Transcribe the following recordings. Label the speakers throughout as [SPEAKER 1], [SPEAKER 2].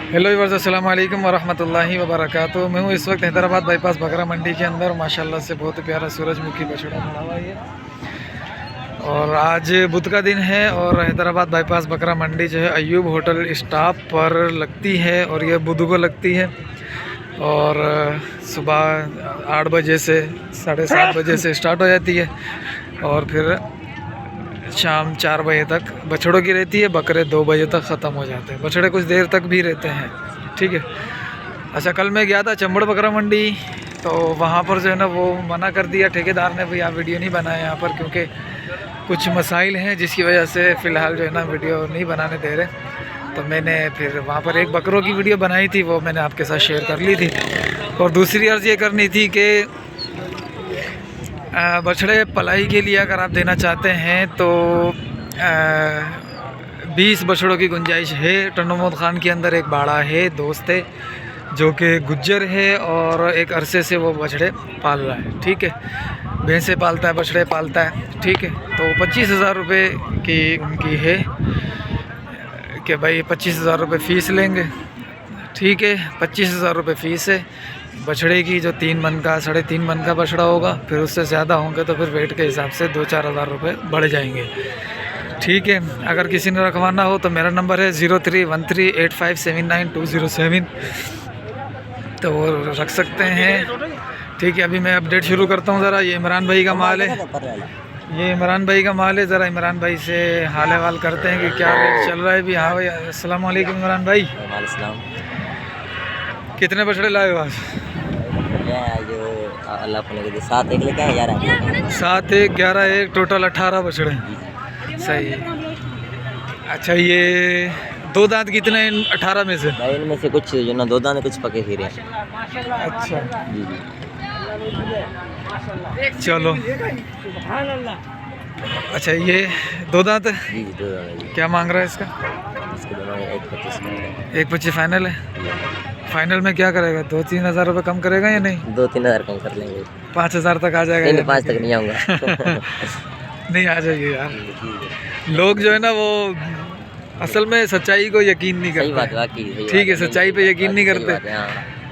[SPEAKER 1] Hello viewers, अस्सलाम वालेकुम वरहमतुल्लाहि वबरकातुहू। मैं हूँ इस वक्त हैदराबाद बाईपास बकरा मंडी के अंदर। माशाल्लाह से बहुत ही प्यारा सूरजमुखी बछड़ा खड़ा हुआ है। और आज बुध का दिन है और हैदराबाद बाईपास बकरा मंडी जो है अयूब होटल स्टॉप पर लगती है और ये बुध को लगती है। और सुबह 8 बजे से 7:30 बजे से स्टार्ट हो जाती है और फिर शाम 4 बजे तक बछड़ों की रहती है। बकरे 2 बजे तक ख़त्म हो जाते हैं। बछड़े कुछ देर तक भी रहते हैं, ठीक है। अच्छा, कल मैं गया था चंबड़ बकरा मंडी, तो वहाँ पर जो है ना वो मना कर दिया ठेकेदार ने, भाई आप वीडियो नहीं बनाए यहाँ पर, क्योंकि कुछ मसाइल हैं जिसकी वजह से फ़िलहाल जो है ना वीडियो नहीं बनाने दे रहे। तो मैंने फिर वहाँ पर एक बकरों की वीडियो बनाई थी, वो मैंने आपके साथ शेयर कर ली थी। और दूसरी अर्ज़ ये करनी थी कि बछड़े पलाई के लिए अगर आप देना चाहते हैं तो 20 बछड़ों की गुंजाइश है। टंडोमोद खान के अंदर एक बाड़ा है, दोस्त है जो कि गुज्जर है और एक अरसे से वो बछड़े पाल रहा है, ठीक है। भैंसे पालता है, बछड़े पालता है, ठीक है। तो 25,000 रुपये की उनकी है कि भाई 25,000 रुपये फ़ीस लेंगे, ठीक है। 25,000 रुपये फ़ीस है बछड़े की। जो 3 मन का 3.5 मन का बछड़ा होगा, फिर उससे ज़्यादा होंगे तो फिर वेट के हिसाब से 2-4 हज़ार रुपये बढ़ जाएंगे, ठीक है। अगर किसी ने रखवाना हो तो मेरा नंबर है 03138579 तो वो रख सकते हैं, ठीक है। अभी मैं अपडेट शुरू करता हूँ ज़रा। ये इमरान भाई का माल है, ये इमरान भाई का माल है। ज़रा इमरान भाई से हाल हवाल करते हैं कि क्या रेट चल रहा है अभी। हाँ भाई, अस्सलाम वालेकुम इमरान भाई। कितने बछड़े लाए हो आज?
[SPEAKER 2] जो अल्लाह को लगे 7 एक लेके आए 11।
[SPEAKER 1] 7 1 11 1 टोटल 18 बछड़े, सही है। अच्छा, ये 2 दांत कितने हैं 18 में से?
[SPEAKER 2] भाई इनमें से कुछ जो ना 2 दांत कुछ पके फिर हैं।
[SPEAKER 1] अच्छा
[SPEAKER 2] जी जी,
[SPEAKER 1] चलो। अच्छा, ये 2 दांत है,
[SPEAKER 2] जी जी 2 दांत जी।
[SPEAKER 1] क्या मांग रहा है इसका?
[SPEAKER 2] इसके दोनों 1.25 का
[SPEAKER 1] 1.25 फाइनल है। फाइनल में क्या करेगा, 2-3 हज़ार रुपये कम करेगा या नहीं?
[SPEAKER 2] 2-3 हज़ार कम कर लेंगे।
[SPEAKER 1] 5,000 तक आ जाएगा?
[SPEAKER 2] नहीं 5 तक नहीं आऊँगा।
[SPEAKER 1] नहीं आ जाइए यार। लोग जो है ना वो असल में सच्चाई को यकीन नहीं
[SPEAKER 2] सही बात
[SPEAKER 1] करते,
[SPEAKER 2] वाकई,
[SPEAKER 1] ठीक है। सच्चाई पे यकीन नहीं करते।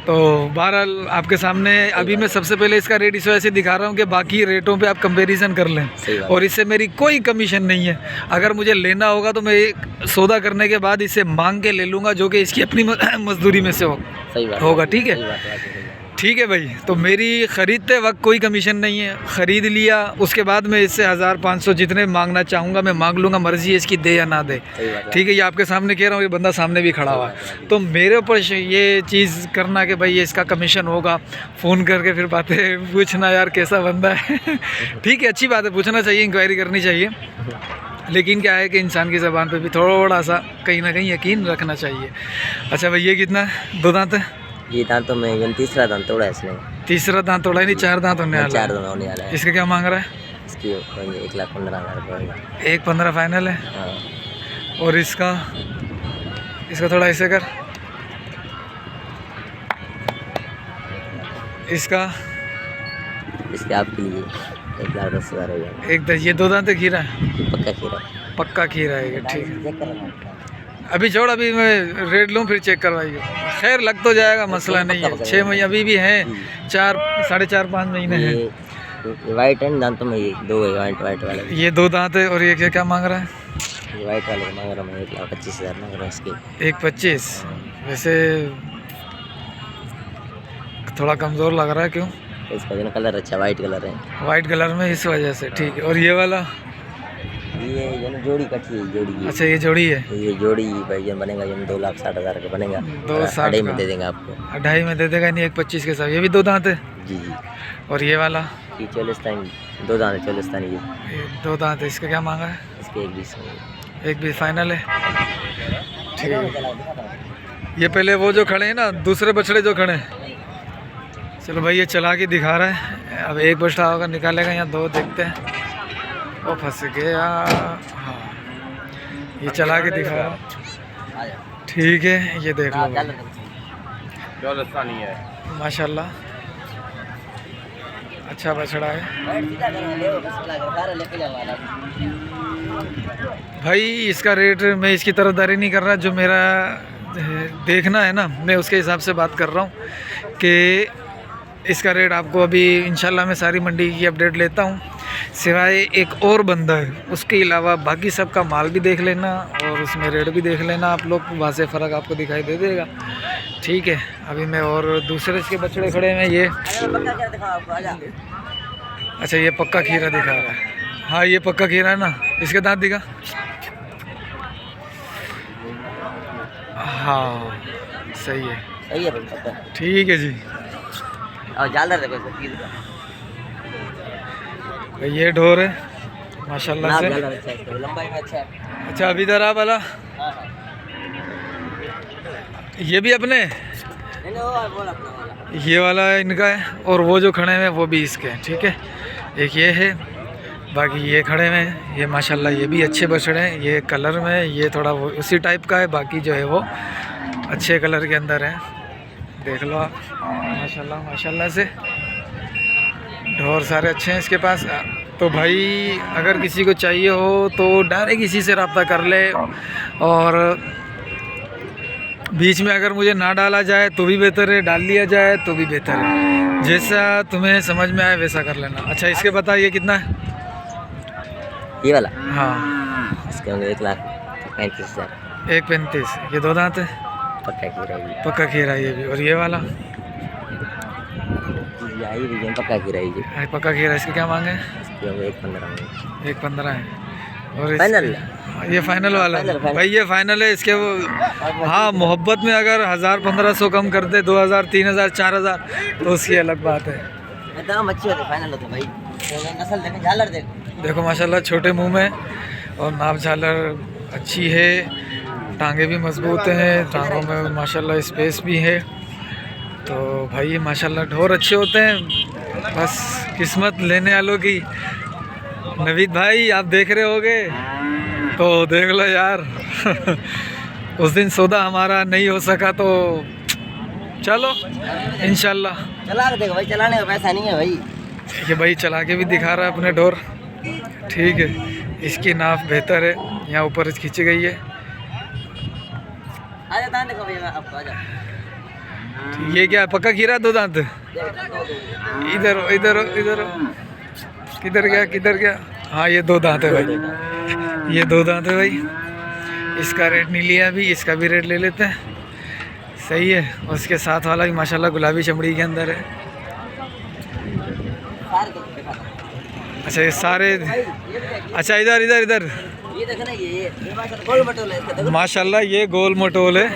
[SPEAKER 1] तो बहरहाल आपके सामने अभी मैं सबसे पहले इसका रेट इस वजह से दिखा रहा हूँ कि बाकी रेटों पे आप कंपैरिजन कर लें, और इससे मेरी कोई कमीशन नहीं है। अगर मुझे लेना होगा तो मैं एक सौदा करने के बाद इसे मांग के ले लूँगा, जो कि इसकी अपनी मजदूरी में से होगा, ठीक है। ठीक है भाई, तो मेरी ख़रीदते वक्त कोई कमीशन नहीं है। ख़रीद लिया, उसके बाद मैं इससे 1000-500 जितने मांगना चाहूँगा मैं मांग लूँगा, मर्ज़ी है इसकी दे या ना दे, ठीक है। ये आपके सामने कह रहा हूँ, ये बंदा सामने भी खड़ा हुआ है। तो मेरे ऊपर ये चीज़ करना कि भाई ये इसका कमीशन होगा, फ़ोन करके फिर बातें पूछना, यार कैसा बंदा है। ठीक है, अच्छी बात है, पूछना चाहिए, इंक्वायरी करनी चाहिए, लेकिन क्या है कि इंसान की ज़बान पे भी थोड़ा सा कहीं ना कहीं यकीन रखना चाहिए। अच्छा भाई, ये कितना 2 दांत है?
[SPEAKER 2] ये दांतों में ये तीसरा दांत तोड़ा है इसने।
[SPEAKER 1] तीसरा दांत तोड़ा है, नहीं 4 दांत होने वाला है।
[SPEAKER 2] 4 दांत होने वाला है।
[SPEAKER 1] इसका क्या मांग रहा है?
[SPEAKER 2] इसकी 1,15,000 रुपये।
[SPEAKER 1] 1,15 फाइनल है।
[SPEAKER 2] हाँ। और
[SPEAKER 1] इसका थोड़ा ऐसे कर, इसके
[SPEAKER 2] आपके लिए 1,10,000 हो जाएगा।
[SPEAKER 1] 1,10,000। ये 2 दांत खीरा है,
[SPEAKER 2] पक्का खीरा,
[SPEAKER 1] पक्का खीरा है, ठीक है। अभी छोड़, अभी मैं रेट लूँ फिर चेक करवाइए। खैर लग तो जाएगा, मसला नहीं है। 6 महीने अभी भी हैं, 4-5.5 महीने हैं।
[SPEAKER 2] वाइट एंड दांतों में ये 2 है, वाइट वाले।
[SPEAKER 1] ये 2 दांत है। और ये क्या मांग रहा है?
[SPEAKER 2] ये वाइट वाले मांग रहा मैं 1,25,000 मांग रहा हूँ इसके।
[SPEAKER 1] 1,25 वैसे थोड़ा कमज़ोर लग रहा है, क्यों?
[SPEAKER 2] इसका जो कलर अच्छा वाइट कलर है,
[SPEAKER 1] वाइट कलर में, इस वजह से, ठीक है। और ये वाला,
[SPEAKER 2] ये जो ना जोड़ी कटी है, जोड़ी है।
[SPEAKER 1] अच्छा, ये जोड़ी है।
[SPEAKER 2] ये जोड़ी भाई ये बनेगा, ये 2,60,000 का बनेगा।
[SPEAKER 1] 2,60
[SPEAKER 2] में दे देंगे आपको।
[SPEAKER 1] 2.5 में दे देगा, नहीं 1,25 के साथ। ये भी 2 दांत है?
[SPEAKER 2] जी जी।
[SPEAKER 1] और ये वाला?
[SPEAKER 2] ये चोलिस्तानी 2 दांत है, चोलिस्तानी ये
[SPEAKER 1] 2 दांत है। इसका क्या मांगा है?
[SPEAKER 2] इसके 1,20 में।
[SPEAKER 1] 1,20 फाइनल है, ठीक है। ये पहले वो जो खड़े हैं ना, दूसरे बछड़े जो खड़े हैं, चलो भाई ये चला के दिखा रहा है। अब एक बछड़ा होगा, निकालेगा या 2, देखते हैं। वो फंस गया। हाँ, ये चला के दिखा रहा, ठीक है। ये देख लो, माशाल्लाह अच्छा बछड़ा है भाई। इसका रेट मैं इसकी तरफदारी नहीं कर रहा, जो मेरा देखना है ना, मैं उसके हिसाब से बात कर रहा हूँ कि इसका रेट आपको अभी इंशाल्लाह मैं सारी मंडी की अपडेट लेता हूँ। सिवाय एक और बंदा है, उसके अलावा बाकी सब का माल भी देख लेना और उसमें रेट भी देख लेना आप लोग, वहाँ से फ़र्क आपको दिखाई दे देगा। ठीक है, अभी मैं और दूसरे इसके बछड़े खड़े हैं ये। अच्छा ये पक्का खीरा दिखा रहा है। हाँ ये पक्का खीरा है ना, इसके दांत दिखा। हाँ सही है,
[SPEAKER 2] सही है भाई।
[SPEAKER 1] ठीक है जी।
[SPEAKER 2] और जालर देखो इसका,
[SPEAKER 1] ये ढोर है माशाल्लाह से।
[SPEAKER 2] जालर अच्छा है, लंबाई में अच्छा है।
[SPEAKER 1] अच्छा अभी इधर आप वाला,
[SPEAKER 2] हाँ।
[SPEAKER 1] ये भी अपने,
[SPEAKER 2] नहीं वो बोल अपना वाला।
[SPEAKER 1] ये वाला इनका है और वो जो खड़े हैं वो भी इसके हैं। ठीक है, एक ये है, बाकी ये खड़े हुए हैं, ये माशाल्लाह ये भी अच्छे बछड़े हैं। ये कलर में ये थोड़ा वो उसी टाइप का है, बाकी जो है वो अच्छे कलर के अंदर है। देख लो आप, माशाल्लाह माशाल्लाह से ढोर सारे अच्छे हैं इसके पास। तो भाई अगर किसी को चाहिए हो तो डायरेक्ट इसी से रब्ता कर ले, और बीच में अगर मुझे ना डाला जाए तो भी बेहतर है, डाल लिया जाए तो भी बेहतर है, जैसा तुम्हें समझ में आए वैसा कर लेना। अच्छा इसके बता ये कितना है?
[SPEAKER 2] ये वाला?
[SPEAKER 1] हाँ
[SPEAKER 2] इसके होंगे 1,35,000।
[SPEAKER 1] 1,35,000। ये 2 दांत है,
[SPEAKER 2] पक्का खीरा है।
[SPEAKER 1] पक्का खीरा ये भी। और ये वाला
[SPEAKER 2] यही भी पक्का खीरा है जी।
[SPEAKER 1] पक्का खीरा, इसके क्या मांगे?
[SPEAKER 2] इसके होंगे 1,15,000।
[SPEAKER 1] 1,15,000 है। और
[SPEAKER 2] फाइनल?
[SPEAKER 1] ये फाइनल वाला है
[SPEAKER 2] फाइनल।
[SPEAKER 1] भाई, ये फाइनल है इसके वो। हाँ मोहब्बत में अगर 1,000-1,500 कम कर दे, 2,000 3,000 4,000 तो उसकी अलग बात है।
[SPEAKER 2] दाम अच्छे होते, फाइनल होते भाई। तो नस्ल देखें, झालर
[SPEAKER 1] देखो माशाल्लाह छोटे मुंह में और नाप झालर अच्छी है, टांगे भी मजबूत हैं, टांगों में माशाल्लाह स्पेस भी है। तो भाई माशाल्लाह ढोर अच्छे होते हैं, बस किस्मत लेने वालों की। नवीद भाई आप देख रहे होगे तो देख लो यार। उस दिन सौदा हमारा नहीं हो सका तो चलो इंशाल्लाह
[SPEAKER 2] चला के देखो भाई, चलाने का पैसा नहीं है भाई।
[SPEAKER 1] ये भाई चला के भी दिखा रहा है अपने ढोर। ठीक है, इसकी नाप बेहतर है, यहाँ ऊपर खींची गई है।
[SPEAKER 2] आजा दांत देखो भैया आपको, आजा।
[SPEAKER 1] ये क्या है, पक्का खीरा 2 दांत? इधर इधर इधर किधर गया किधर गया? हाँ ये 2 दांत है भाई, ये 2 दांत है भाई। इसका रेट नहीं लिया अभी, इसका भी रेट ले लेते हैं। सही है, उसके साथ वाला भी माशाल्लाह गुलाबी चमड़ी के अंदर है। अच्छा ये सारे, अच्छा इधर इधर इधर
[SPEAKER 2] ये देखो ना, ये गोल मटोल है इसका,
[SPEAKER 1] माशाल्लाह ये गोल मटोल है।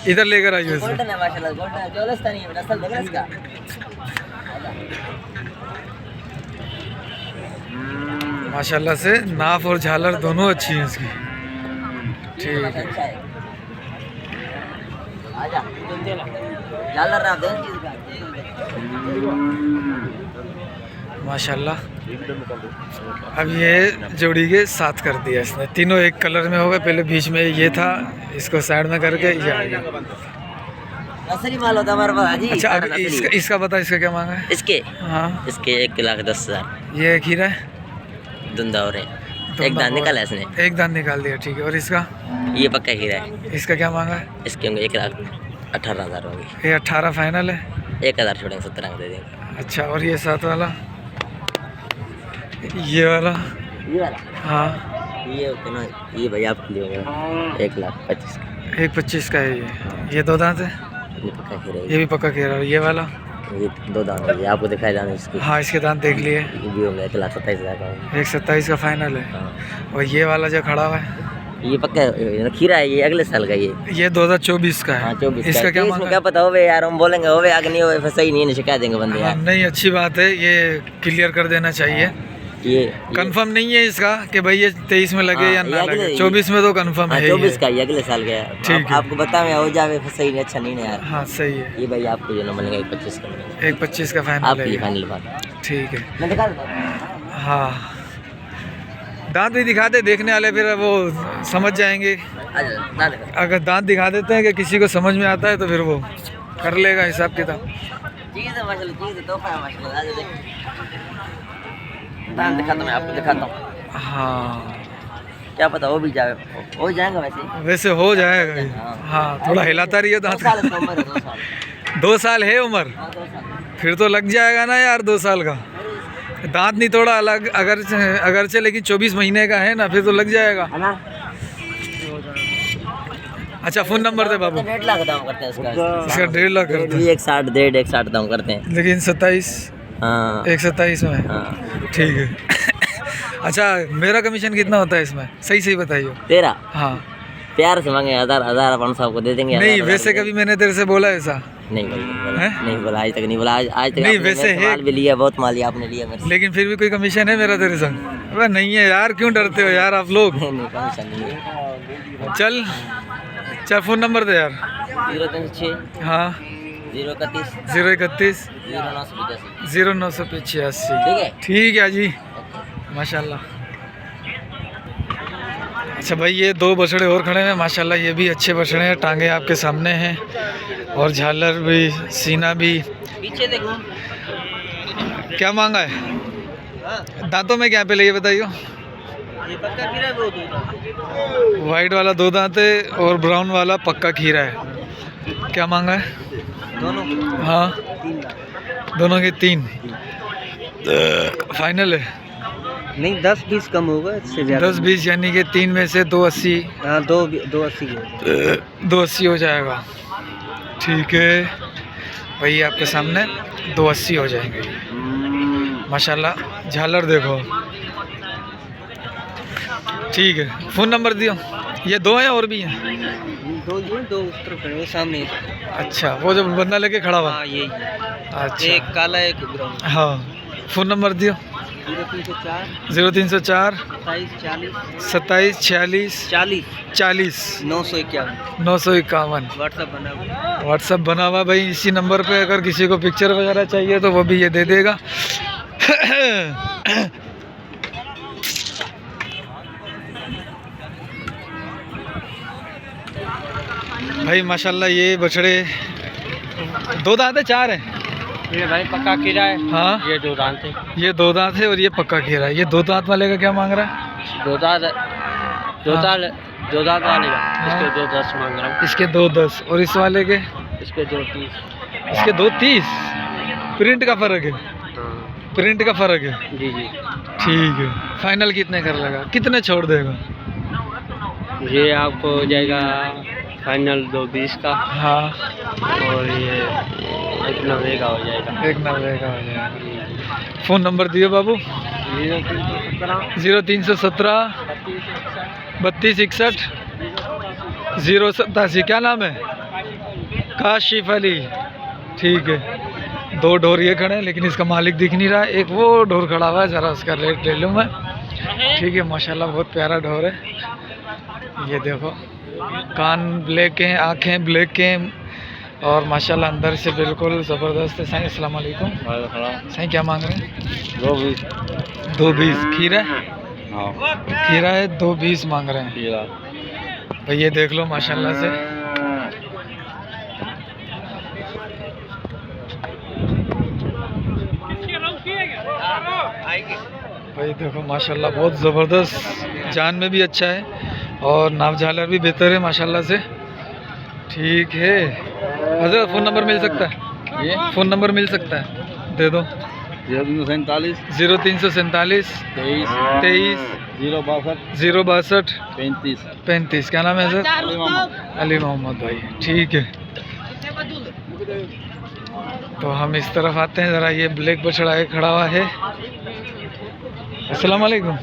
[SPEAKER 1] इधर लेकर आइए इसे।
[SPEAKER 2] गोल्डन है माशाल्लाह, गोल्डन है, जोलस्तानी है, नस्ल देखो इसका।
[SPEAKER 1] माशाल्लाह से नाफ और झालर दोनों अच्छी हैं इसकी। ठीक है,
[SPEAKER 2] आजा झालर ना दे
[SPEAKER 1] माशाल्लाह। अब ये जोड़ी के 7 कर दिया इसने, तीनों एक कलर में हो गए। पहले बीच में ये था, इसको साइड में करके ये आ गया।
[SPEAKER 2] नसरी माल होता हमारे पास जी।
[SPEAKER 1] अच्छा अब इसका बता, इसका क्या मांगा है?
[SPEAKER 2] इसके
[SPEAKER 1] हाँ
[SPEAKER 2] इसके 1,10,000।
[SPEAKER 1] ये खीरा है,
[SPEAKER 2] धुंधा हो रहे, एक दांत निकाला इसने,
[SPEAKER 1] एक दांत निकाल दिया। ठीक है, और इसका?
[SPEAKER 2] ये पक्का खीरा है।
[SPEAKER 1] इसका क्या मांगा है?
[SPEAKER 2] इसके होंगे 1,18,000 होंगे।
[SPEAKER 1] ये 18 फाइनल है।
[SPEAKER 2] 1,000 छोड़ेंगे, 17 का दे देंगे।
[SPEAKER 1] अच्छा और ये 7 वाला, ये वाला?
[SPEAKER 2] ये वाला?
[SPEAKER 1] हाँ
[SPEAKER 2] ये ना, ये भाई आपके लिए होगा 1,25,000 का।
[SPEAKER 1] 1,25,000 का है ये 2 दांत है।
[SPEAKER 2] ये पक्का खीरा है।
[SPEAKER 1] ये भी पक्का खीरा है। ये वाला?
[SPEAKER 2] ये 2 दांत है, ये आपको दिखाई जाना इसकी।
[SPEAKER 1] हाँ इसके दांत देख लिए।
[SPEAKER 2] ये भी होंगे 1,27,000 का।
[SPEAKER 1] 1,27,000 का फाइनल है।
[SPEAKER 2] हाँ।
[SPEAKER 1] और ये वाला जो खड़ा हुआ है
[SPEAKER 2] ये पक्का खीरा है, ये अगले साल का।
[SPEAKER 1] ये 2024 का है।
[SPEAKER 2] हाँ 24।
[SPEAKER 1] इसका क्या
[SPEAKER 2] इसमें
[SPEAKER 1] मांगा?
[SPEAKER 2] क्या पता होवे यार, हम बोलेंगे होवे आगे नहीं होवे, फिर सही नहीं है, शिकायत देंगे बंदे
[SPEAKER 1] हाँ,
[SPEAKER 2] यार।
[SPEAKER 1] नहीं अच्छी बात है, ये क्लियर कर देना चाहिए।
[SPEAKER 2] ये
[SPEAKER 1] कंफर्म नहीं है इसका कि भाई ये 23 में लगे या ना लगे, 24 में तो कंफर्म है।
[SPEAKER 2] 24 का, ये अगले साल का है।
[SPEAKER 1] ठीक है,
[SPEAKER 2] आपको बताओ हो जावे, फिर सही नहीं, अच्छा नहीं है यार।
[SPEAKER 1] हाँ सही है।
[SPEAKER 2] ये भाई आपको जो ना मिलेगा 1,25,000 का मिलेगा।
[SPEAKER 1] 1,25,000 का फाइनल
[SPEAKER 2] आपके लिए
[SPEAKER 1] है।
[SPEAKER 2] फाइनल बात।
[SPEAKER 1] ठीक है,
[SPEAKER 2] मैं दिखा दूँ?
[SPEAKER 1] हाँ दांत भी दिखा दे, देखने वाले फिर वो समझ जाएंगे।
[SPEAKER 2] आजा ना देखो।
[SPEAKER 1] अगर दांत दिखा देते हैं कि किसी को समझ में आता है तो फिर वो कर लेगा हिसाब किताब।
[SPEAKER 2] चीज़ है माशाल्लाह, चीज़ है, तोहफा है माशाल्लाह। आजा देख, दांत दिखाता हूँ, मैं आपको दिखाता हूँ।
[SPEAKER 1] हाँ
[SPEAKER 2] क्या पता हो भी जाए, हो जाएगा वैसे।
[SPEAKER 1] वैसे हो जाएगा ये। हाँ थोड़ा हिलाता रही है
[SPEAKER 2] 2
[SPEAKER 1] दांत
[SPEAKER 2] साल
[SPEAKER 1] का।
[SPEAKER 2] इसका उम्र है, 2 साल।
[SPEAKER 1] 2 साल है उम्र,
[SPEAKER 2] हाँ 2 साल।
[SPEAKER 1] फिर तो लग जाएगा ना यार 2 साल का। दांत नहीं थोड़ा अलग अगरचे लेकिन 24 महीने का है ना, फिर तो लग जाएगा।
[SPEAKER 2] है ना।
[SPEAKER 1] अच्छा फ़ोन नंबर दे बाबू।
[SPEAKER 2] 1.5 लाख दाम करते हैं उसका।
[SPEAKER 1] इसका 1.5 लाख करते हैं,
[SPEAKER 2] 160, 1.5 दाम करते हैं।
[SPEAKER 1] लेकिन 27
[SPEAKER 2] हाँ
[SPEAKER 1] 127 में है।
[SPEAKER 2] हाँ।
[SPEAKER 1] ठीक है। अच्छा मेरा कमीशन कितना होता है इसमें, सही सही बताइए।
[SPEAKER 2] तेरा
[SPEAKER 1] हाँ
[SPEAKER 2] प्यार से मांगे 1000 500 को दे देंगे।
[SPEAKER 1] नहीं
[SPEAKER 2] 1000
[SPEAKER 1] वैसे कभी मैंने तेरे से बोला ऐसा,
[SPEAKER 2] नहीं बोला,
[SPEAKER 1] हैं?
[SPEAKER 2] नहीं बोला आज तक, नहीं बोला। आज तक
[SPEAKER 1] नहीं,
[SPEAKER 2] आपने
[SPEAKER 1] वैसे
[SPEAKER 2] मेरे से
[SPEAKER 1] है।
[SPEAKER 2] माल भी लिया, बहुत माल लिया आपने, लिया मेरे से।
[SPEAKER 1] लेकिन फिर भी कोई कमीशन है मेरा तेरे संग? अबे नहीं है यार, क्यों डरते हो यार आप लोग।
[SPEAKER 2] नहीं नहीं कमीशन नहीं है।
[SPEAKER 1] चल चल फ़ोन नंबर दे यार।
[SPEAKER 2] 036
[SPEAKER 1] हाँ
[SPEAKER 2] 031
[SPEAKER 1] 031
[SPEAKER 2] 0985।
[SPEAKER 1] 0985।
[SPEAKER 2] ठीक है।
[SPEAKER 1] ठीक है जी, माशाल्लाह। अच्छा भाई ये 2 बछड़े और खड़े हैं माशाल्लाह, ये भी अच्छे बछड़े हैं, टांगे आपके सामने हैं और झालर भी, सीना भी।
[SPEAKER 2] पीछे देखो।
[SPEAKER 1] क्या मांगा है दांतों में, क्या पे ये बताइए।
[SPEAKER 2] ये पक्का खीरा वो दूध।
[SPEAKER 1] वाइट वाला 2 दांत है और ब्राउन वाला पक्का खीरा है। क्या मांगा है?
[SPEAKER 2] दोनों
[SPEAKER 1] हाँ
[SPEAKER 2] 3 लाख।
[SPEAKER 1] दोनों के 3 फाइनल है।
[SPEAKER 2] नहीं 10-20 कम होगा इससे ज़्यादा।
[SPEAKER 1] 10-20 यानी कि 3 में से 280।
[SPEAKER 2] हाँ 280
[SPEAKER 1] 280 हो जाएगा। ठीक है भाई आपके सामने 280 हो जाएंगे माशाल्लाह। झालर देखो। ठीक है फ़ोन नंबर दियो। ये 2 हैं और भी हैं?
[SPEAKER 2] 2 ये 2 उस तरफ खड़े वो सामने।
[SPEAKER 1] अच्छा वो जो बंदा लेके खड़ा हुआ।
[SPEAKER 2] हाँ यही।
[SPEAKER 1] अच्छा
[SPEAKER 2] एक काला एक ब्राउन।
[SPEAKER 1] हाँ फ़ोन नंबर दियो।
[SPEAKER 2] 0304
[SPEAKER 1] 03004
[SPEAKER 2] 27 46
[SPEAKER 1] 27 46 40
[SPEAKER 2] 951।
[SPEAKER 1] 951।
[SPEAKER 2] व्हाट्सअप बना हुआ।
[SPEAKER 1] व्हाट्सअप बना हुआ भाई, इसी नंबर पे अगर किसी को पिक्चर वगैरह चाहिए तो वो भी ये दे देगा। भाई माशाल्लाह ये बछड़े 2 दांत है 4 है?
[SPEAKER 2] ये भाई पक्का खीरा है।
[SPEAKER 1] हाँ
[SPEAKER 2] ये 2 दांत है।
[SPEAKER 1] ये 2 दांत है और ये पक्का खीरा है। ये 2 दांत वाले का क्या मांग रहा है?
[SPEAKER 2] 2 दांत
[SPEAKER 1] हाँ।
[SPEAKER 2] 2 दांत वाले का
[SPEAKER 1] हाँ।
[SPEAKER 2] इसके 210 मांग रहा हूँ।
[SPEAKER 1] इसके 210 और इस वाले के?
[SPEAKER 2] इसके 230।
[SPEAKER 1] इसके 230। प्रिंट का फ़र्क है? प्रिंट का फ़र्क है।
[SPEAKER 2] जी जी।
[SPEAKER 1] ठीक है फाइनल कितने कर लेगा, कितने छोड़ देगा?
[SPEAKER 2] ये आपको हो जाएगा फाइनल 220 का।
[SPEAKER 1] हाँ
[SPEAKER 2] और ये 190 का हो जाएगा।
[SPEAKER 1] 190 का हो जाएगा। फ़ोन नंबर दियो बाबू। 0317 32 61 087। क्या नाम है? काशिफ अली। ठीक है 2 ढोर ये खड़े हैं लेकिन इसका मालिक दिख नहीं रहा है। एक वो ढोर खड़ा हुआ है, ज़रा उसका रेट ले लूँ मैं। ठीक है माशाल्लाह बहुत प्यारा ढोर है। ये देखो कान ब्लैक हैं, आँखें ब्लैक हैं और माशाल्लाह अंदर से बिल्कुल ज़बरदस्त है। साईं अस्सलाम वालेकुम। साईं क्या मांग रहे हैं? 220। खीरा है? खीरा है 220 मांग रहे हैं भाई। ये देख लो माशाल्लाह से। भाई देखो माशाल्लाह बहुत ज़बरदस्त, जान में भी अच्छा है और नाव झालर भी बेहतर है माशाल्लाह से। ठीक है हज़रत फ़ोन नंबर मिल सकता है? ये फ़ोन नंबर मिल सकता है? दे दो।
[SPEAKER 2] 0347
[SPEAKER 1] 0347 23 062 35। क्या नाम है सर? अली मोहम्मद भाई। ठीक है तो हम इस तरफ आते हैं ज़रा। ये ब्लैक बछड़ा है खड़ा हुआ है। अस्सलाम वालेकुम।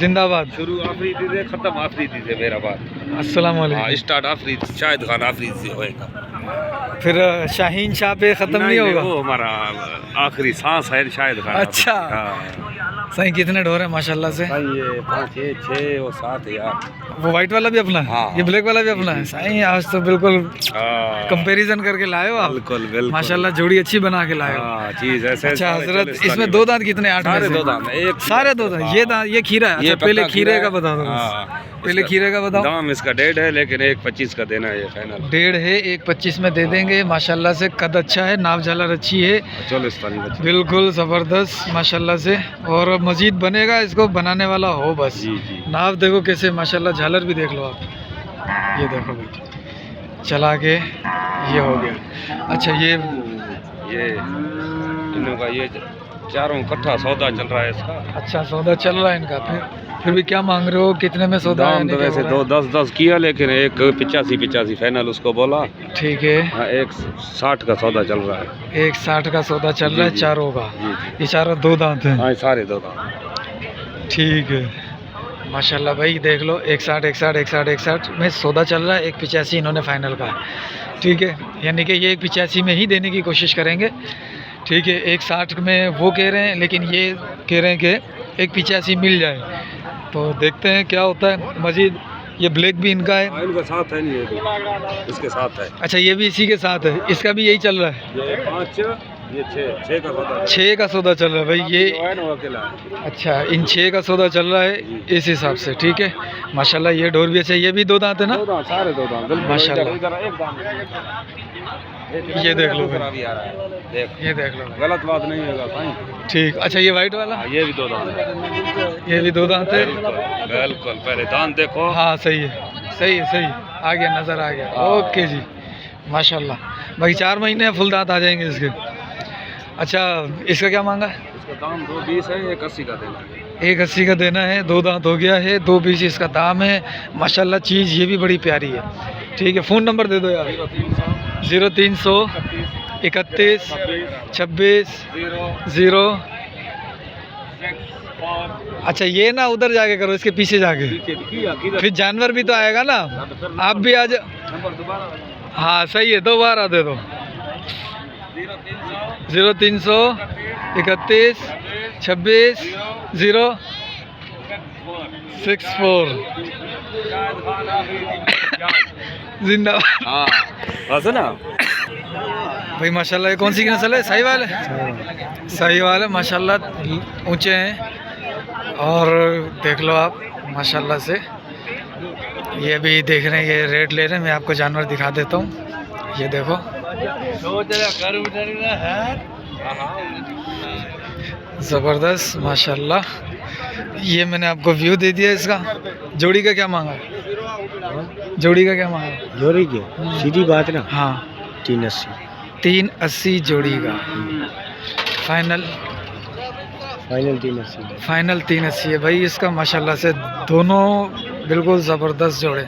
[SPEAKER 1] जिंदाबाद।
[SPEAKER 3] शुरू आफरीदी से खत्म आफरीदी से मेरा बात।
[SPEAKER 1] अस्सलाम वालेकुम।
[SPEAKER 3] स्टार्ट आफरीदी शायद खान आफरीदी से होएगा,
[SPEAKER 1] फिर शाहीन शाह पे ख़त्म नहीं होगा?
[SPEAKER 3] वो हमारा आखिरी सांस है शायद खान।
[SPEAKER 1] अच्छा। सही कितने ढोर हैं माशाल्लाह से?
[SPEAKER 3] ये 5 6 और 7 यार।
[SPEAKER 1] वो वाइट वाला भी अपना है?
[SPEAKER 3] हाँ।
[SPEAKER 1] ये ब्लैक वाला भी अपना है? सही आज तो बिल्कुल कंपैरिजन करके लाए हो आप।
[SPEAKER 3] बिल्कुल बिल्कुल
[SPEAKER 1] माशाल्लाह जोड़ी अच्छी बना के लाए हो।
[SPEAKER 3] चीज ऐसे।
[SPEAKER 1] अच्छा हजरत इसमें 2 दांत कितने? 8 में
[SPEAKER 3] सारे
[SPEAKER 1] से?
[SPEAKER 3] 2 दांत। एक
[SPEAKER 1] सारे 2 दांत। ये खीरा है? अच्छा पहले खीरे का बता दो। पहले खीरे का बताओ।
[SPEAKER 3] दाम इसका 1.5 है, लेकिन 1.25 का देना है ये फाइनल।
[SPEAKER 1] 1.5 है, 1.25 में दे देंगे। माशाल्लाह से कद अच्छा है, नाव झालर अच्छी है,
[SPEAKER 3] 40 बच्चे।
[SPEAKER 1] बिल्कुल ज़बरदस्त माशाल्लाह से। और मजीद बनेगा, इसको बनाने वाला हो बस।
[SPEAKER 3] जी जी।
[SPEAKER 1] नाव देखो कैसे माशाल्लाह, झालर भी देख लो आप, ये देखो भाई चला के ये हो गया। अच्छा ये
[SPEAKER 3] इनों का ये चारों इकट्ठा सौदा चल रहा है इसका।
[SPEAKER 1] अच्छा सौदा चल रहा है इनका। फिर भी क्या मांग रहे हो, कितने में सौदा है?
[SPEAKER 3] दाम तो वैसे 10 किया, लेकिन एक 85 फाइनल उसको बोला।
[SPEAKER 1] ठीक है,
[SPEAKER 3] हाँ, 160 का सौदा चल रहा है।
[SPEAKER 1] 160 का सौदा चल रहा है
[SPEAKER 3] जी,
[SPEAKER 1] चारों का।
[SPEAKER 3] जी जी।
[SPEAKER 1] ये चारों दो दांत हैं।
[SPEAKER 3] हाँ, सारे 2 दाम।
[SPEAKER 1] ठीक है माशाल्लाह भाई, देख लो 160 में सौदा चल रहा है। 185 इन्होंने फाइनल का है। ठीक है, यानी कि ये 185 में ही देने की कोशिश करेंगे। ठीक है, 160 में वो कह रहे हैं, लेकिन ये कह रहे हैं कि 185 मिल जाए। तो देखते हैं क्या होता है। मजीद ये ब्लैक भी इनका है।
[SPEAKER 3] इनका साथ है नहीं, ये भी इसके साथ है।
[SPEAKER 1] अच्छा ये भी इसी के साथ है, इसका भी यही चल रहा है।
[SPEAKER 3] ये 5, ये 6 का सौदा है।
[SPEAKER 1] 6 का सौदा चल रहा है भाई ये।
[SPEAKER 3] जो है ना वो अकेला है।
[SPEAKER 1] अच्छा इन 6 का सौदा चल रहा है इस हिसाब से। ठीक है माशाल्लाह, ये ढोर भी अच्छा है। ये भी 2 दांत है ना?
[SPEAKER 3] 2 दाम, सारे 2 दाम। बिल्कुल
[SPEAKER 1] माशाल्लाह।
[SPEAKER 3] इधर एक दाम।
[SPEAKER 1] ये देख लो
[SPEAKER 3] दूसरा भी आ रहा है, देख।
[SPEAKER 1] ये देख लो।
[SPEAKER 3] गलत बात नहीं होगा भाई।
[SPEAKER 1] ठीक। अच्छा ये वाइट वाला?
[SPEAKER 3] हाँ, ये भी 2 दाम है।
[SPEAKER 1] ये भी 2 दांत है।
[SPEAKER 3] बिल्कुल पहले दाम देखो।
[SPEAKER 1] हाँ सही है, सही है, सही आ गया, नज़र आ गया। ओके जी माशाल्लाह भाई, 4 महीने फुल दांत आ जाएंगे इसके। अच्छा इसका क्या मांगा है?
[SPEAKER 3] इसका दाम 2.20 है, 1.80 का देना है।
[SPEAKER 1] 1.80 का देना है। 2 दांत हो गया है, 2.20 इसका दाम है। माशाल्लाह चीज़ ये भी बड़ी प्यारी है। ठीक है, फ़ोन नंबर दे दो यार। 0300 31 26 0। अच्छा ये ना उधर जाके करो, इसके पीछे जाके, फिर जानवर भी तो आएगा ना। आप भी आ जाओ। हाँ सही है, दोबारा दे दो। 0300 31 26 0 64। जिंदाबाद।
[SPEAKER 3] हाँ बस ना
[SPEAKER 1] भाई माशाल्लाह, ये कौन सी नस्ल है? साहिवाल है। साहिवाल है माशाल्लाह, ऊंचे हैं। और देख लो आप माशाल्लाह से, ये भी देख रहे हैं, ये रेट ले रहे हैं। मैं आपको जानवर दिखा देता हूँ, ये देखो। ज़बरदस्त माशाल्लाह। ये मैंने आपको व्यू दे दिया इसका। जोड़ी का क्या मांगा? जोड़ी का क्या मांगा?
[SPEAKER 2] जोड़ी की सीधी बात ना।
[SPEAKER 1] हाँ
[SPEAKER 2] 380
[SPEAKER 1] 380 जोड़ी का। फाइनल? फाइनल 380 है भाई इसका। माशाल्लाह से दोनों बिल्कुल ज़बरदस्त जोड़े,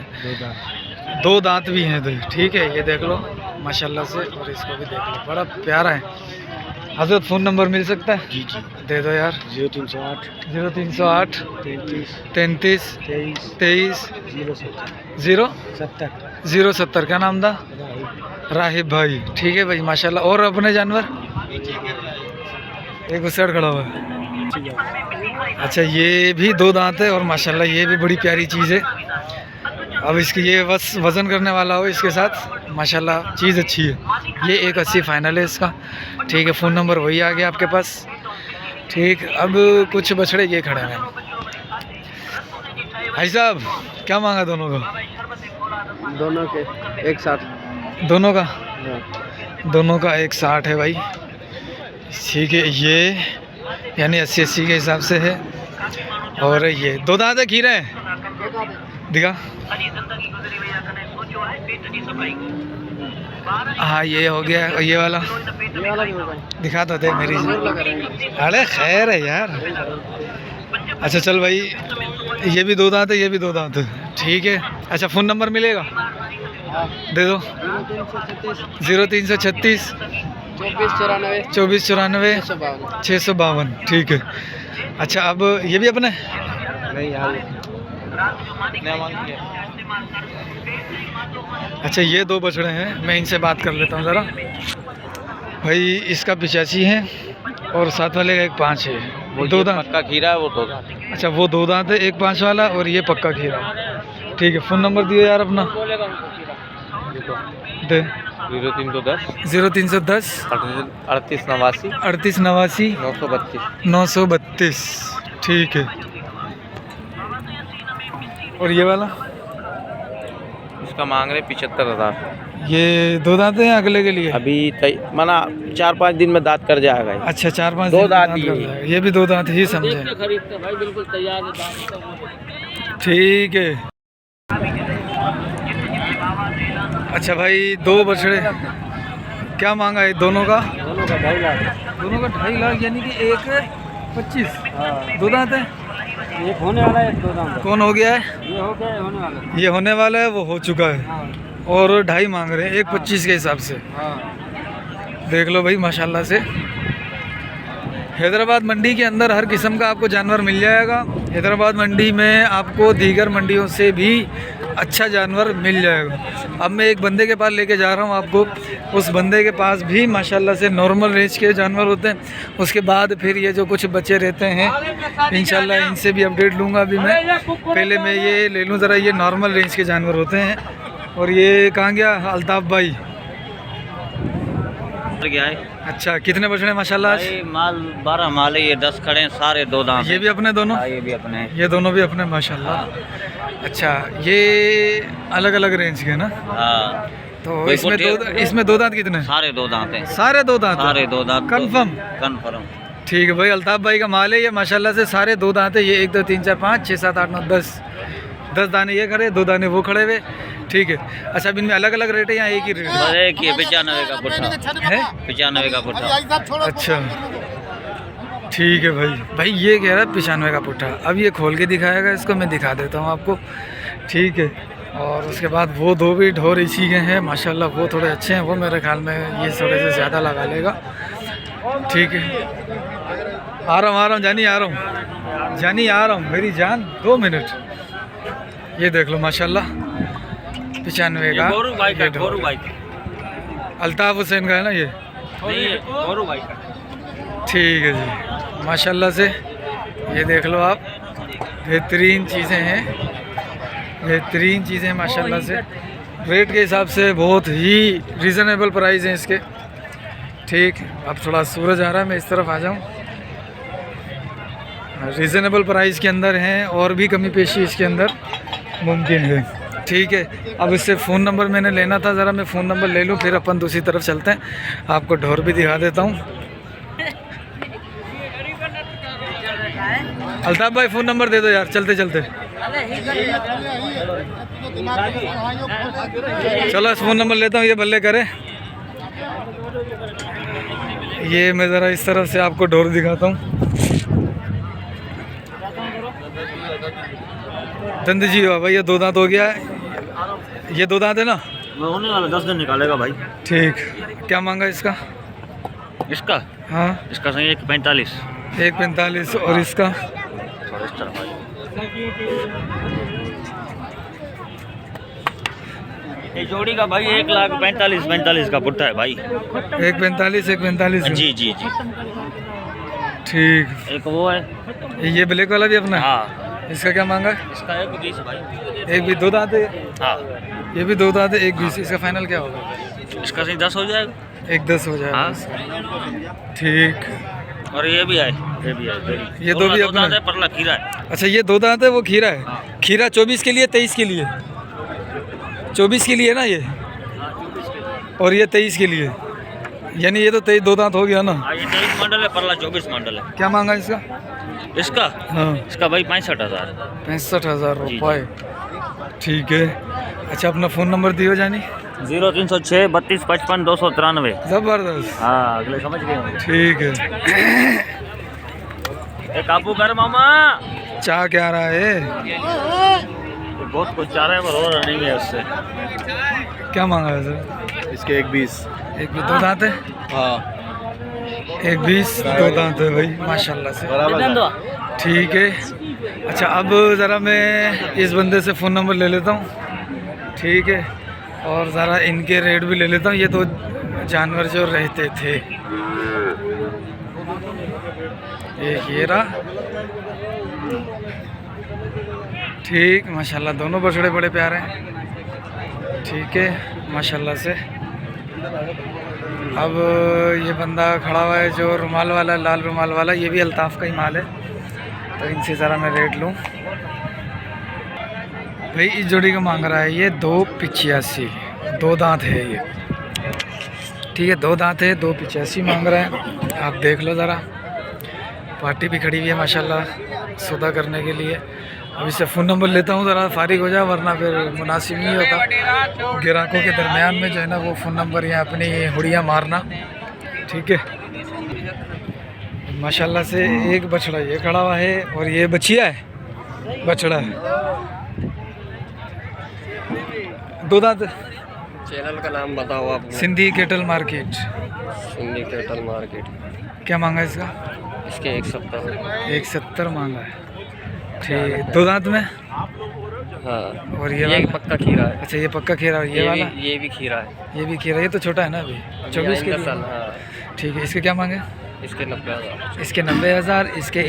[SPEAKER 1] 2 दांत भी हैं दो। ठीक है, ये देख लो माशाल्लाह से। और इसको भी देख लो, बड़ा प्यारा है। हज़रत फ़ोन नंबर मिल सकता है?
[SPEAKER 2] जी जी
[SPEAKER 1] दे दो यार।
[SPEAKER 2] 0308
[SPEAKER 1] 0308 33 23 070। क्या नाम था? राहिब भाई। ठीक है भाई माशाल्लाह। और अपने जानवर? एक उस साइड खड़ा हुआ है। अच्छा ये भी 2 दांत है, और माशाल्लाह ये भी बड़ी प्यारी चीज़ है। अब इसकी ये बस वज़न करने वाला हो इसके साथ, माशाल्लाह चीज़ अच्छी है। ये 180 फाइनल है इसका। ठीक है, फ़ोन नंबर वही आ गया आपके पास। ठीक, अब कुछ बछड़े ये खड़े हैं। भाई साहब क्या मांगा दोनों का?
[SPEAKER 2] दोनों के 160।
[SPEAKER 1] दोनों का? दोनों का 160 है भाई। ठीक है, ये यानी 80 के हिसाब से है। और ये 2 दांत है, खीरे हैं, दिखा। हाँ ये हो गया। और ये वाला दिखा तो दे मेरी। अरे खैर है यार। अच्छा चल भाई, ये भी 2 दांत है, ये भी 2 दांत है। ठीक है। अच्छा फ़ोन नंबर मिलेगा? दे दो। 0336 24 94 652। ठीक है। अच्छा अब ये भी अपने?
[SPEAKER 2] नहीं यार,
[SPEAKER 1] अच्छा ये 2 बछड़े हैं, मैं इनसे बात कर लेता हूँ ज़रा। भाई इसका 85 है, और साथ वाले का 1.5 है। वो 2 दांत
[SPEAKER 2] पक्का खीरा है, वो 2 दांत।
[SPEAKER 1] अच्छा वो 2 दांत है, 1.5 वाला, और ये पक्का खीरा। ठीक है, फ़ोन नंबर दियो यार अपना। दे।
[SPEAKER 2] 0310
[SPEAKER 1] 0310
[SPEAKER 2] 38 89
[SPEAKER 1] 38 89
[SPEAKER 2] 932।
[SPEAKER 1] 932। ठीक है। और ये वाला
[SPEAKER 3] इसका मांग रहे 75,000।
[SPEAKER 1] ये दो दांत हैं अगले के लिए?
[SPEAKER 3] अभी माना 4-5 दिन में दांत कर जाएगा ये।
[SPEAKER 1] अच्छा 4-5
[SPEAKER 3] दो
[SPEAKER 1] दिन
[SPEAKER 3] दांत
[SPEAKER 1] में
[SPEAKER 3] ही
[SPEAKER 1] कर
[SPEAKER 3] है।
[SPEAKER 1] जाएगा। ये भी दो दांत ही समझे।
[SPEAKER 2] भाई बिल्कुल तैयार है।
[SPEAKER 1] ठीक है। अच्छा भाई दो बछड़े क्या मांगा है दोनों का?
[SPEAKER 2] दोनों का 2.5 लाख।
[SPEAKER 1] दोनों का 2.5 लाख, यानी कि एक 25। दो दांत है?
[SPEAKER 2] एक होने वाला है, 2 दाम।
[SPEAKER 1] कौन हो गया है?
[SPEAKER 2] ये हो गया, होने वाला है।
[SPEAKER 1] ये होने वाला है, वो हो चुका है। और 2.5 मांग रहे हैं, एक 25 के हिसाब से। देख लो भाई माशाल्लाह से। हैदराबाद मंडी के अंदर हर किस्म का आपको जानवर मिल जाएगा। हैदराबाद मंडी में आपको दीगर मंडियों से भी अच्छा जानवर मिल जाएगा। अब मैं एक बंदे के पास लेके जा रहा हूँ आपको। उस बंदे के पास भी माशाल्लाह से नॉर्मल रेंज के जानवर होते हैं। उसके बाद फिर ये जो कुछ बच्चे रहते हैं इंशाल्लाह इनसे भी अपडेट लूँगा। अभी मैं पहले मैं ये ले लूँ ज़रा। ये नॉर्मल रेंज के जानवर होते हैं। और ये कहाँ गया अल्ताफ़ भाई?
[SPEAKER 2] गया है।
[SPEAKER 1] अच्छा कितने बछड़े माशाल्लाह आज?
[SPEAKER 2] भाई माल 12 माल है, ये 10 खड़े हैं, सारे 2 दांत।
[SPEAKER 1] ये भी अपने दोनों?
[SPEAKER 2] ये भी अपने हैं।
[SPEAKER 1] ये दोनों भी अपने माशाल्लाह। अच्छा ये अलग अलग रेंज के ना?
[SPEAKER 2] हाँ।
[SPEAKER 1] तो इसमें दो दांत कितने?
[SPEAKER 2] सारे 2 दांत हैं।
[SPEAKER 1] सारे दो दांत?
[SPEAKER 2] सारे 2 दांत
[SPEAKER 1] कंफर्म?
[SPEAKER 2] कंफर्म।
[SPEAKER 1] ठीक है भाई, अल्ताफ़ भाई का माल है ये माशाल्लाह से। सारे 2 दांत है। ये 1 2 3 4 5 6 7 8 9 10 दाने ये खड़े, 2 दाने वो खड़े हुए। ठीक है। अच्छा अब इनमें अलग अलग रेट है या एक ही रेट है?
[SPEAKER 2] एक ही 95 का पुट्ठा
[SPEAKER 1] है।
[SPEAKER 2] 95 का पुट्ठा।
[SPEAKER 1] अच्छा ठीक है भाई। भाई ये कह रहा है 95 का पुट्ठा। अब ये खोल के दिखाएगा, इसको मैं दिखा देता हूँ आपको। ठीक है। और उसके बाद वो 2 भी ढोर इसी के हैं माशाल्लाह। वो थोड़े अच्छे हैं, वो मेरे ख्याल में ये थोड़े से ज़्यादा लगा लेगा। ठीक है। आ रहा हूँ जानी, आ रहा हूँ जानी, आ रहा हूँ मेरी जान। 2 मिनट। ये देख लो माशाल्लाह 95 का। अल्ताफ़ हुसैन का है ना ये? ठीक है जी माशाल्लाह से। ये देख लो आप, बेहतरीन चीज़ें हैं, बेहतरीन चीज़ें हैं माशाल्लाह से। रेट के हिसाब से बहुत ही रीज़नेबल प्राइस हैं इसके। ठीक। अब थोड़ा सूरज आ रहा है, मैं इस तरफ आ जाऊँ। रीज़नेबल प्राइस के अंदर हैं और भी कमी पेशी इसके अंदर मुमकिन है। ठीक है। अब इससे फ़ोन नंबर मैंने लेना था, ज़रा मैं फ़ोन नंबर ले लूँ फिर अपन दूसरी तरफ चलते हैं। आपको ढोर भी दिखा देता हूँ। अल्ताफ़ भाई फ़ोन नंबर दे दो यार, चलते चलते। चलो फ़ोन नंबर लेता हूँ, ये बल्ले करे। ये मैं ज़रा इस तरफ से आपको ढोर दिखाता हूँ। दंद जी हो भाई, ये 2 दांत हो गया है। ये 2 दांत है ना?
[SPEAKER 2] वो होने वाला 10 दिन निकालेगा भाई।
[SPEAKER 1] ठीक। क्या मांगा इसका?
[SPEAKER 2] इसका?
[SPEAKER 1] हाँ
[SPEAKER 2] इसका सही 1.45।
[SPEAKER 1] 1.45। और इसका?
[SPEAKER 2] थोड़ा इस तरह भाई। ये जोड़ी का भाई 1,45,45 का पुट्ठा है भाई।
[SPEAKER 1] 1.45
[SPEAKER 2] जी जी जी।
[SPEAKER 1] ठीक।
[SPEAKER 2] एक वो है।
[SPEAKER 1] ये ब्लैक वाला भी अपना?
[SPEAKER 2] हाँ।
[SPEAKER 1] इसका क्या मांगा?
[SPEAKER 2] इसका 1.20 भाई।
[SPEAKER 1] एक भी 2 दांत है?
[SPEAKER 2] हाँ।
[SPEAKER 1] ये भी 2 दांत है, 1.20। इसका फाइनल क्या होगा?
[SPEAKER 2] इसका सही 10 हो जाएगा।
[SPEAKER 1] 1.10 हो जाएगा।
[SPEAKER 2] हाँ।
[SPEAKER 1] ठीक।
[SPEAKER 2] और ये भी है,
[SPEAKER 1] ये 2 भी अपना
[SPEAKER 2] है, परला खीरा है।
[SPEAKER 1] अच्छा ये 2 दांत है, वो खीरा है। खीरा 24 के लिए 23 के लिए? 24 के लिए ना ये, और ये 23 के लिए, यानी ये तो 2 दांत हो गया ना?
[SPEAKER 2] ये 23 मॉडल है, परला 24 मॉडल है।
[SPEAKER 1] क्या मांगा इसका?
[SPEAKER 2] इसका?
[SPEAKER 1] हाँ
[SPEAKER 2] इसका भाई 65,000।
[SPEAKER 1] 65,000 रुपये। ठीक है। अच्छा अपना फ़ोन नंबर दियो जानी।
[SPEAKER 2] 0306 32 55 293।
[SPEAKER 1] ज़बरदस्त।
[SPEAKER 2] हाँ अगले समझ गए।
[SPEAKER 1] ठीक है।
[SPEAKER 2] एक काबू कर मामा।
[SPEAKER 1] चाह क्या रहा है?
[SPEAKER 2] बहुत कुछ चाह रहा है पर हो रहा नहीं है उससे।
[SPEAKER 1] क्या मांगा है सर?
[SPEAKER 3] इसके 1.20।
[SPEAKER 1] 2 दांत है?
[SPEAKER 3] हाँ
[SPEAKER 1] 1.20 2 दांत है भाई माशाल्लाह से। ठीक है। अच्छा अब ज़रा मैं इस बंदे से फ़ोन नंबर ले लेता हूँ। ठीक है। और ज़रा इनके रेट भी ले लेता हूँ। ये 2 जानवर जो रहते थे, एक ये रहा। ठीक माशाल्लाह, दोनों बछड़े बड़े प्यारे हैं। ठीक है माशाल्लाह से। अब ये बंदा खड़ा हुआ है जो रुमाल वाला, लाल रुमाल वाला, ये भी अल्ताफ़ का ही माल है। तो इनसे ज़रा मैं रेट लूँ। भाई इस जोड़ी का मांग रहा है ये 285, 2 दांत है ये, ठीक है 2 दांत है, 285 मांग रहा है। आप देख लो ज़रा, पार्टी भी खड़ी हुई है माशाल्लाह सौदा करने के लिए। अब इससे फ़ोन नंबर लेता हूँ ज़रा फारिग हो जाए, वरना फिर मुनासिब नहीं होता ग्राहकों के दरमियान में जो है ना वो फ़ोन नंबर या अपनी हुड़ियाँ मारना, ठीक है। माशाल्लाह से एक बछड़ा ये खड़ा हुआ है और ये बछिया है, बछड़ा है। 2 दांत।
[SPEAKER 2] चैनल का नाम बताओ आप।
[SPEAKER 1] Sindhi kettle market.
[SPEAKER 2] Sindhi kettle market.
[SPEAKER 1] क्या मांगा इसका?
[SPEAKER 2] इसके 170।
[SPEAKER 1] 170 मांगा है, ठीक। 2 दांत में।
[SPEAKER 2] हाँ।
[SPEAKER 1] और ये
[SPEAKER 2] पक्का खीरा है।
[SPEAKER 1] अच्छा ये पक्का खीरा, ये वाला
[SPEAKER 2] ये भी खीरा है।
[SPEAKER 1] ये भी खीरा, ये तो छोटा है ना अभी 24 के लिए।
[SPEAKER 2] हाँ।
[SPEAKER 1] ठीक है, इसके क्या मांगे?
[SPEAKER 2] इसके 90,000।
[SPEAKER 1] इसके 90,000, इसके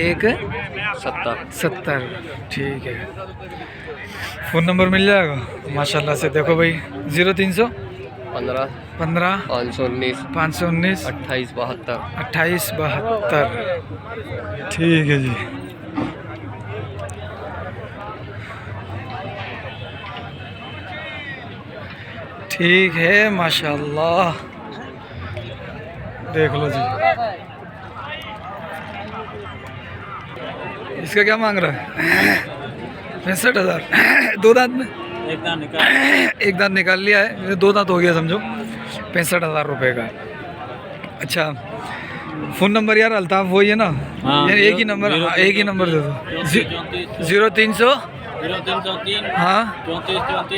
[SPEAKER 2] 70।
[SPEAKER 1] ठीक है। फ़ोन नंबर मिल जाएगा माशाल्लाह से। देखो भाई 0300
[SPEAKER 2] 15 519
[SPEAKER 1] 519
[SPEAKER 2] 2872।
[SPEAKER 1] 2872, ठीक है जी। ठीक है माशाल्लाह, देख लो जी। इसका क्या मांग रहा है? 65,000। 2 दांत में। एक दांत निकाल लिया है, 2 दांत हो गया समझो। 65,000 रुपये का। अच्छा फ़ोन नंबर यार अल्ताफ़ वही है ना? यार एक ही नंबर, हाँ एक ही नंबर दे दो। 0300 हाँ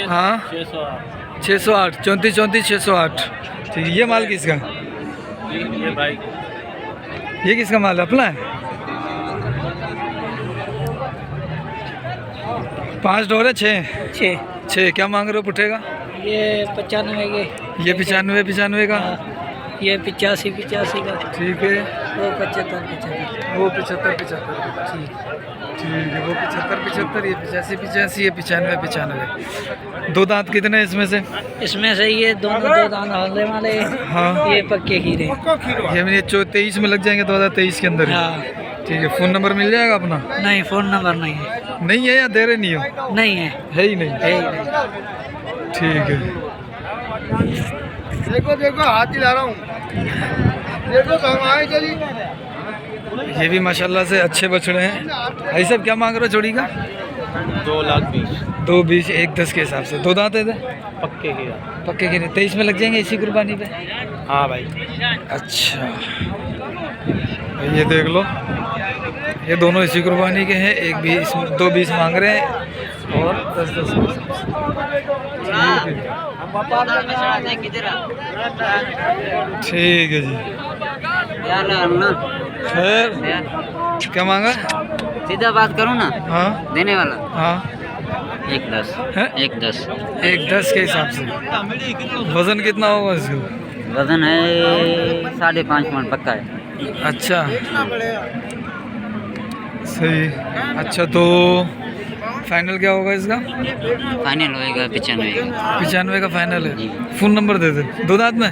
[SPEAKER 1] हाँ 608 34 34 608, ठीक है। ये माल किसका?
[SPEAKER 3] ये भाई
[SPEAKER 1] ये किसका माल है? अपना है। 5 डोर है, 6 क्या मांग रहे हो पुट्ठे का?
[SPEAKER 4] ये 95 के।
[SPEAKER 1] ये 95 का,
[SPEAKER 4] ये 85 का।
[SPEAKER 1] ठीक है।
[SPEAKER 4] वो 75
[SPEAKER 1] वो 75 ठीक है। वो 75 ये 85 ये 95। 2 दांत कितने हैं इसमें से?
[SPEAKER 4] इसमें से ये दोनों 2 दांत हल्ले वाले।
[SPEAKER 1] हाँ
[SPEAKER 4] ये पक्के खीरे।
[SPEAKER 1] ये 23 में लग जाएंगे, 2023 के अंदर।
[SPEAKER 4] हाँ।
[SPEAKER 1] ठीक है। फ़ोन नंबर मिल जाएगा अपना?
[SPEAKER 4] नहीं फ़ोन नंबर नहीं है।
[SPEAKER 1] नहीं है या दे रहे नहीं हो?
[SPEAKER 4] नहीं है।
[SPEAKER 1] है ही नहीं।
[SPEAKER 4] है ही नहीं।
[SPEAKER 1] ठीक है।
[SPEAKER 5] देखो हाथ दिला रहा हूँ। देखो कहाँ चली।
[SPEAKER 1] ये भी माशाल्लाह से अच्छे बछड़े हैं। भाई साहब क्या मांग रहे हो जोड़ी का?
[SPEAKER 3] 2,20,000।
[SPEAKER 1] 220 110 के हिसाब से। 2 दांत है
[SPEAKER 3] पक्के खीरा।
[SPEAKER 1] पक्के के 23 में लग जाएंगे इसी कुर्बानी पे।
[SPEAKER 3] हाँ भाई।
[SPEAKER 1] अच्छा ये देख लो, ये दोनों इसी कुर्बानी के हैं। एक 220 मांग रहे हैं और 10-10। ठीक है जी। खैर क्या मांगा?
[SPEAKER 2] सीधा बात करूँ ना,
[SPEAKER 1] हाँ
[SPEAKER 2] देने वाला
[SPEAKER 1] हाँ
[SPEAKER 2] 110।
[SPEAKER 1] है?
[SPEAKER 2] 110।
[SPEAKER 1] 110 के हिसाब से। वज़न कितना होगा इसका?
[SPEAKER 2] वजन है 5.5 मन पक्का है।
[SPEAKER 1] अच्छा सही। अच्छा तो फाइनल क्या होगा इसका?
[SPEAKER 2] फाइनल होएगा 95।
[SPEAKER 1] 95 का फाइनल है। फ़ोन नंबर दे दे। 2 दांत में?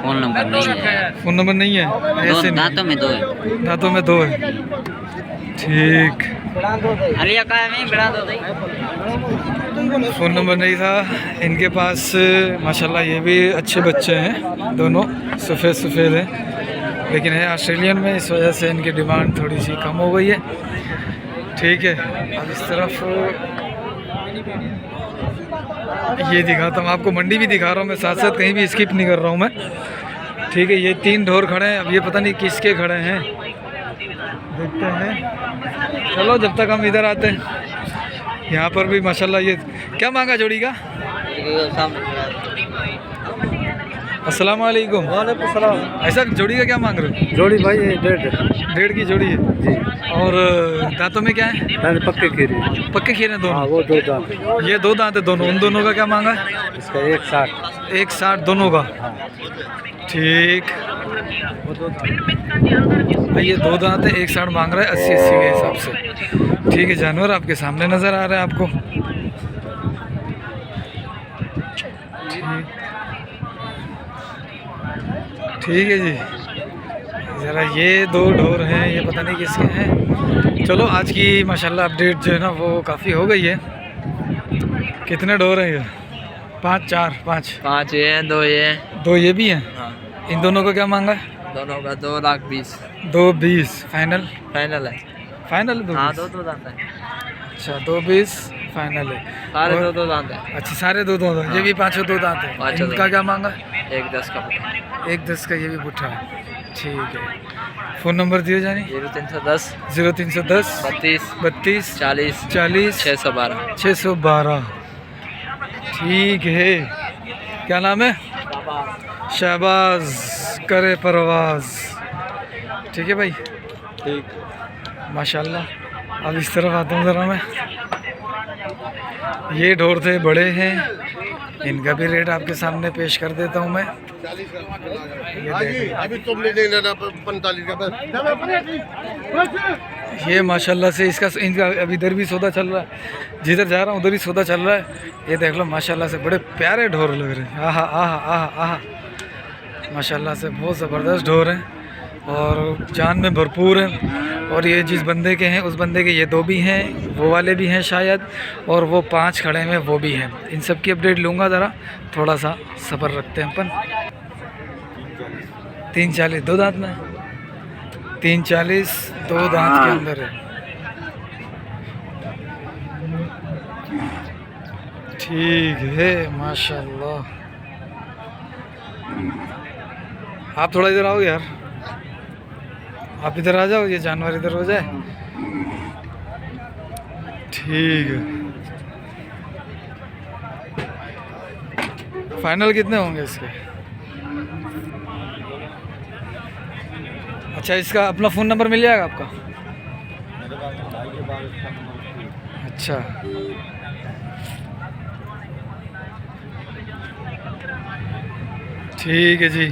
[SPEAKER 2] फोन नंबर नहीं है।
[SPEAKER 1] फ़ोन नंबर नहीं है? ऐसे
[SPEAKER 2] दांतों में 2 है।
[SPEAKER 1] दांतों में 2 है, ठीक।
[SPEAKER 2] अलिया का है में बढ़ा दो दई।
[SPEAKER 1] फ़ोन नंबर नहीं था इनके पास। माशाल्लाह ये भी अच्छे बच्चे हैं, दोनों सफ़ेद हैं, लेकिन है ऑस्ट्रेलियन में, इस वजह से इनकी डिमांड थोड़ी सी कम हो गई है, ठीक है। अब इस तरफ ये दिखाता हूँ आपको, मंडी भी दिखा रहा हूँ मैं साथ साथ, कहीं भी स्किप नहीं कर रहा हूँ मैं, ठीक है। ये 3 ढोर खड़े हैं। अब ये पता नहीं किसके खड़े हैं, देखते हैं। चलो जब तक हम इधर आते हैं। यहाँ पर भी माशाल्लाह ये क्या मांगा जोड़ी का? अस्सलाम वालेकुम।
[SPEAKER 5] वालेकुम सलाम।
[SPEAKER 1] ऐसा जोड़ी का क्या मांग रहे हो?
[SPEAKER 5] जोड़ी भाई 1.5
[SPEAKER 1] की जोड़ी है
[SPEAKER 5] जी।
[SPEAKER 1] और दांतों में क्या है?
[SPEAKER 5] पक्के खीरे।
[SPEAKER 1] पक्के खीरे हैं दोनों?
[SPEAKER 5] वो 2 दांत।
[SPEAKER 1] ये 2 दांत है दोनों। उन दोनों का क्या मांगा है?
[SPEAKER 5] इसका 160।
[SPEAKER 1] 160 दोनों का, ठीक। ये 2 दांत है, 160 मांग रहा है 80-80 के हिसाब से, ठीक है। जानवर आपके सामने नज़र आ रहा है आपको, ठीक है जी। ज़रा ये 2 ढोर हैं, ये पता नहीं किसके हैं। चलो आज की माशाल्लाह अपडेट जो है ना वो काफ़ी हो गई है, कितने ढोर हैं ये? 5 4 5
[SPEAKER 4] 5 ये हैं, 2 ये हैं।
[SPEAKER 1] 2 ये भी हैं।
[SPEAKER 4] हाँ,
[SPEAKER 1] इन दोनों को क्या मांगा है?
[SPEAKER 4] दोनों का 2,20,000
[SPEAKER 1] 220 फाइनल।
[SPEAKER 4] फाइनल है।
[SPEAKER 1] फाइनल
[SPEAKER 4] हाँ,
[SPEAKER 1] 220।
[SPEAKER 4] 2 दांत है,
[SPEAKER 1] अच्छा 220 फाइनल है।
[SPEAKER 4] सारे
[SPEAKER 1] और-
[SPEAKER 4] 2 दांत है।
[SPEAKER 1] अच्छा सारे 2 दांत हैं। ये भी 5 2 दांत है।
[SPEAKER 4] पाँचों
[SPEAKER 1] इनका
[SPEAKER 4] दांत।
[SPEAKER 1] क्या मांगा?
[SPEAKER 4] 1,10 का पटा।
[SPEAKER 1] 110 का ये भी पुट्ठा है। ठीक है। फ़ोन नंबर दिए जानी?
[SPEAKER 4] 0310
[SPEAKER 1] 0310
[SPEAKER 4] 32
[SPEAKER 1] 32
[SPEAKER 4] 40
[SPEAKER 1] 40
[SPEAKER 4] 612।
[SPEAKER 1] 612। ठीक है। क्या नाम है? शहबाज करे परवाज। ठीक है भाई।
[SPEAKER 3] ठीक।
[SPEAKER 1] माशाल्लाह। अब इस तरफ आता हूँ ज़रा मैं। ये ढोर थे, बड़े हैं। इनका भी रेट आपके सामने पेश कर देता हूँ मैं।
[SPEAKER 5] अभी तुम नहीं लेना 45 का बस।
[SPEAKER 1] ये माशाल्लाह से इनका अभी इधर भी सौदा चल रहा है। जिधर जा रहा हूँ उधर ही सौदा चल रहा है। ये देख लो माशाल्लाह से बड़े प्यारे ढोर लग रहे हैं। आहा आहा आहा आहा। माशाल्लाह से बहुत ज़बरदस्त ढोर हैं और जान में भरपूर हैं। और ये जिस बंदे के हैं उस बंदे के ये 2 भी हैं, वो वाले भी हैं शायद, और वो 5 खड़े हैं वो भी हैं। इन सब की अपडेट लूँगा ज़रा, थोड़ा सा सब्र रखते हैं अपन। 340 2 दांत में, 340 2 दांत के अंदर है। ठीक है माशाल्लाह। आप थोड़ा इधर आओ यार, आप इधर आ जाओ, ये जानवर इधर हो जाए। ठीक है। फाइनल कितने होंगे इसके? अच्छा इसका अपना फ़ोन नंबर मिल जाएगा आपका? अच्छा ठीक है जी।